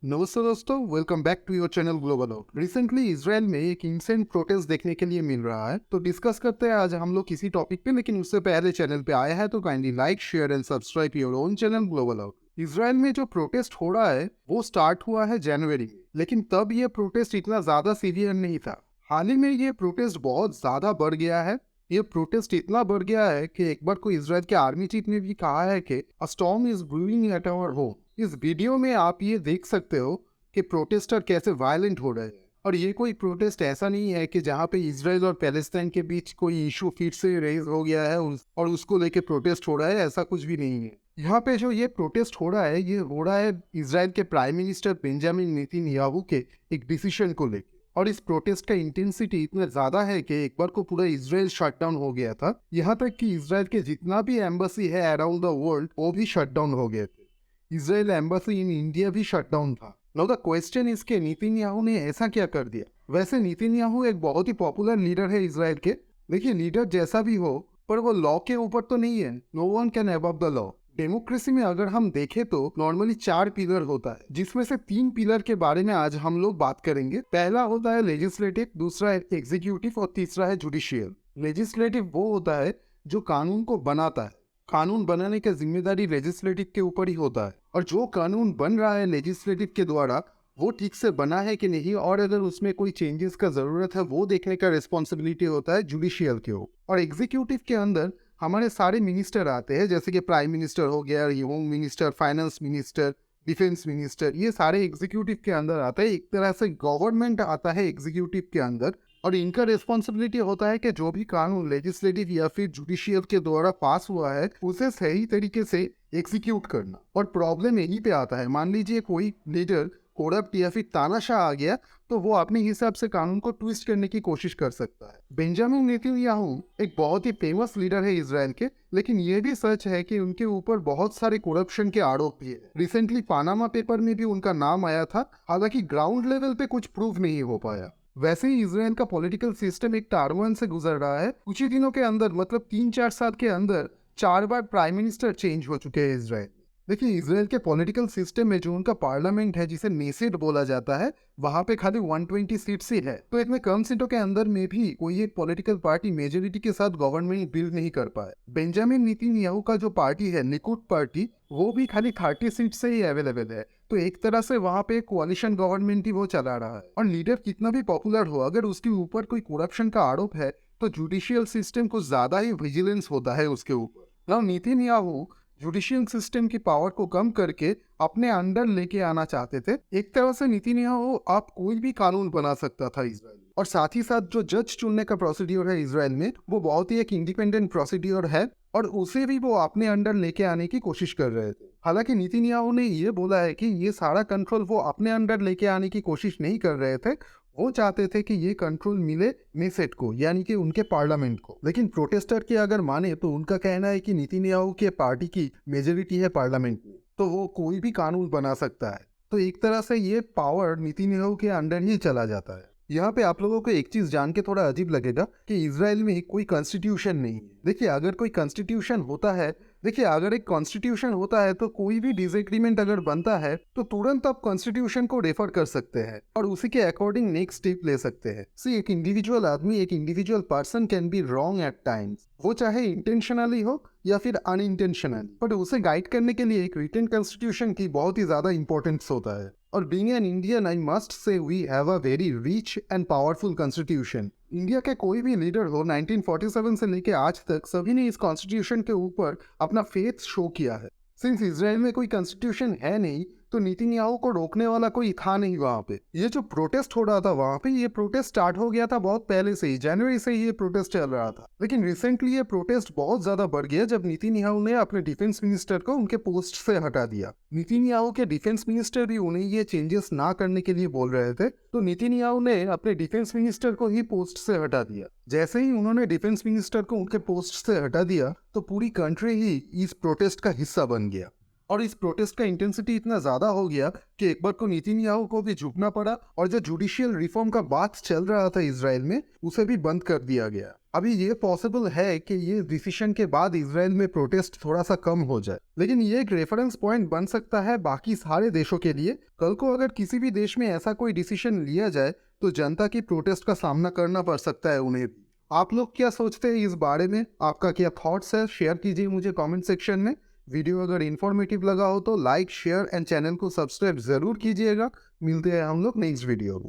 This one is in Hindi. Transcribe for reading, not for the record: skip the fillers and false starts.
नमस्ते दोस्तों, welcome back to your channel global out. Recently Israel में एक इंसेंट प्रोटेस्ट देखने के लिए मिल रहा है, तो डिस्कस करते हैं आज हम लोग किसी टॉपिक पे। लेकिन उससे पहले चैनल पे आया है तो kindly like, share and subscribe your own channel global out. Israel में जो प्रोटेस्ट हो रहा है वो स्टार्ट हुआ है जनवरी में, लेकिन तब ये प्रोटेस्ट इतना ज्यादा सीवियर नहीं था। हाल ही में ये प्रोटेस्ट बहुत ज्यादा बढ़ गया है। ये प्रोटेस्ट इतना बढ़ गया है कि एक बार को इसराइल के आर्मी चीफ ने भी कहा है कि a storm is brewing at our home. इस वीडियो में आप ये देख सकते हो कि प्रोटेस्टर कैसे वायलेंट हो रहे हैं। और ये कोई प्रोटेस्ट ऐसा नहीं है कि जहाँ पे इसराइल और पैलेस्टाइन के बीच कोई इशू फिर से रेज हो गया है और उसको लेके प्रोटेस्ट हो रहा है, ऐसा कुछ भी नहीं है। यहाँ पे जो ये प्रोटेस्ट हो रहा है, ये हो रहा है इसराइल के प्राइम मिनिस्टर बेंजामिन नेतन्याहू के एक डिसीजन को लेकर। और इस प्रोटेस्ट का इंटेंसिटी इतना ज्यादा है कि एक बार को पूरा इसराइल शटडाउन हो गया था। यहाँ तक कि इसराइल के जितना भी एम्बेसी है अराउंड द वर्ल्ड वो भी शटडाउन हो गए थे। इसराइल एम्बेसी इन इंडिया भी शटडाउन था। नाउ द क्वेश्चन इज के नेतन्याहू ने ऐसा क्या कर दिया। वैसे नेतन्याहू एक बहुत ही पॉपुलर लीडर है इसराइल के। देखिए, लीडर जैसा भी हो पर वो लॉ के ऊपर तो नहीं है। No one can above the law. Democracy में अगर हम देखें तो नॉर्मली 4 पिलर होता है, जिसमें से 3 पिलर के बारे में आज हम लोग बात करेंगे। पहला होता है लेजिस्लेटिव, दूसरा है एग्जीक्यूटिव और तीसरा है जुडिशियल। लेजिस्लेटिव वो होता है जो कानून को बनाता है। कानून बनाने की जिम्मेदारी लेजिस्लेटिव के ऊपर ही होता है। और जो कानून बन रहा है लेजिस्लेटिव के द्वारा वो ठीक से बना है कि नहीं, और अगर उसमें कोई चेंजेस का जरूरत है वो देखने का रिस्पॉन्सिबिलिटी होता है जुडिशियल के ऊपर। और एग्जीक्यूटिव के अंदर हमारे सारे मिनिस्टर आते हैं, जैसे कि प्राइम मिनिस्टर हो गया, home minister, finance minister, defence minister. ये सारे एग्जीक्यूटिव के अंदर आते हैं। एक तरह से गवर्नमेंट आता है एग्जीक्यूटिव के अंदर। और इनका रिस्पॉन्सिबिलिटी होता है कि जो भी कानून लेजिस्लेटिव या फिर जुडिशियल के द्वारा पास हुआ है उसे सही तरीके से एग्जीक्यूट करना। और प्रॉब्लम यहीं पे आता है, मान लीजिए कोई लीडर करप्ट या फिर तानाशाह आ गया तो वो अपने हिसाब से कानून को ट्विस्ट करने की कोशिश कर सकता है। बेंजामिन नेतन्याहू एक बहुत ही फेमस लीडर है इसराइल के, लेकिन ये भी सच है कि उनके ऊपर बहुत सारे करप्शन के आरोप भी है। रिसेंटली पानामा पेपर में भी उनका नाम आया था, हालांकि ग्राउंड लेवल पे कुछ प्रूफ नहीं हो पाया। वैसे ही इसराइल का पॉलिटिकल सिस्टम एक टारवन से गुजर रहा है। कुछ ही दिनों के अंदर, मतलब 3-4 साल के अंदर 4 बार प्राइम मिनिस्टर चेंज हो चुके हैं इसराइल। देखिए, इसराइल के पॉलिटिकल सिस्टम में जो उनका पार्लियामेंट है, जिसे नेसेट बोला जाता है, वहां पे खाली 120 सीट्स ही है। तो इतने कम सीटों के अंदर में भी कोई एक पॉलिटिकल पार्टी मेजोरिटी के साथ गवर्नमेंट बिल्ड नहीं कर पाए। बेंजामिन नेतन्याहू का जो पार्टी है, लिकुड पार्टी, वो भी खाली 30 सीट से ही अवेलेबल है। तो एक तरह से वहां पे कोalition गवर्नमेंट ही वो चला रहा है। और लीडर कितना भी पॉपुलर हो, अगर उसके ऊपर कोई करप्शन का आरोप है तो जुडिशियल सिस्टम को ज्यादा ही विजिलेंस होता है उसके ऊपर। नाउ नेतन्याहू जुडिशियल सिस्टम की पावर को कम करके अपने अंडर लेके आना चाहते थे। एक तरह से नेतन्याहू आप कोई भी कानून बना सकता था इसराइल। और साथ ही साथ जो जज चुनने का प्रोसीड्योर है इसराइल में, वो बहुत ही एक इंडिपेंडेंट प्रोसीड्योर है और उसे भी वो अपने अंडर लेके आने की कोशिश कर रहे थे। हालांकि नेतन्याहू ने ये बोला है कि ये सारा कंट्रोल वो अपने अंडर लेके आने की कोशिश नहीं कर रहे थे। वो चाहते थे कि ये कंट्रोल मिले नेसेट को, यानी कि उनके पार्लियामेंट को। लेकिन प्रोटेस्टर की अगर माने तो उनका कहना है कि नेतन्याहू के पार्टी की मेजोरिटी है पार्लियामेंट में, तो वो कोई भी कानून बना सकता है। तो एक तरह से ये पावर नेतन्याहू के अंडर ही चला जाता है। यहाँ पे आप लोगों को एक चीज जान के थोड़ा अजीब लगेगा कि इसराइल में कोई कॉन्स्टिट्यूशन नहीं है। देखिए, अगर कोई कॉन्स्टिट्यूशन होता है, देखिए अगर एक कॉन्स्टिट्यूशन होता है तो कोई भी डिसएग्रीमेंट अगर बनता है तो तुरंत आप कॉन्स्टिट्यूशन को रेफर कर सकते हैं और उसी के अकॉर्डिंग नेक्स्ट स्टेप ले सकते हैं। सी, एक इंडिविजुअल आदमी, एक individual person can be wrong at times, वो चाहे इंटेंशनली हो या फिर अनइंटेंशनली, बट उसे गाइड करने के लिए एक रिटन कॉन्स्टिट्यूशन की बहुत ही ज्यादा इंपॉर्टेंस होता है। और being an Indian, I must say we have a very rich and powerful constitution. India के कोई भी लीडर हो, 1947 से लेके आज तक सभी ने इस कॉन्स्टिट्यूशन के ऊपर अपना फेथ शो किया है। सिंस इसराइल में कोई कॉन्स्टिट्यूशन है नहीं तो नेतन्याहू को रोकने वाला कोई था नहीं वहां पे। ये जो प्रोटेस्ट हो रहा था वहां पे, ये प्रोटेस्ट स्टार्ट हो गया था बहुत पहले से ही, जनवरी से ही ये प्रोटेस्ट चल रहा था। लेकिन रिसेंटली ये प्रोटेस्ट बहुत ज्यादा बढ़ गया जब नेतन्याहू ने अपने डिफेंस मिनिस्टर को उनके पोस्ट से हटा दिया। नेतन्याहू के डिफेंस मिनिस्टर भी उन्हें ये चेंजेस ना करने के लिए बोल रहे थे, तो नेतन्याहू ने अपने डिफेंस मिनिस्टर को ही पोस्ट से हटा दिया। जैसे ही उन्होंने डिफेंस मिनिस्टर को उनके पोस्ट से हटा दिया तो पूरी कंट्री ही इस प्रोटेस्ट का हिस्सा बन गया। और इस प्रोटेस्ट का इंटेंसिटी इतना ज्यादा हो गया कि एक बार को नेतन्याहू को भी झुकना पड़ा और जो जुडिशियल रिफॉर्म का बात चल रहा था इजराइल में उसे भी बंद कर दिया गया। अभी ये पॉसिबल है कि ये डिसीजन के बाद इजराइल में प्रोटेस्ट थोड़ा सा कम हो जाए, लेकिन ये एक रेफरेंस पॉइंट बन सकता है बाकी सारे देशों के लिए। कल को अगर किसी भी देश में ऐसा कोई डिसीजन लिया जाए तो जनता की प्रोटेस्ट का सामना करना पड़ सकता है उन्हें भी। आप लोग क्या सोचते हैं इस बारे में? आपका क्या थॉट्स है? शेयर कीजिए मुझे कमेंट सेक्शन में। वीडियो अगर इन्फॉर्मेटिव लगा हो तो लाइक शेयर एंड चैनल को सब्सक्राइब जरूर कीजिएगा। मिलते हैं हम लोग नेक्स्ट वीडियो में।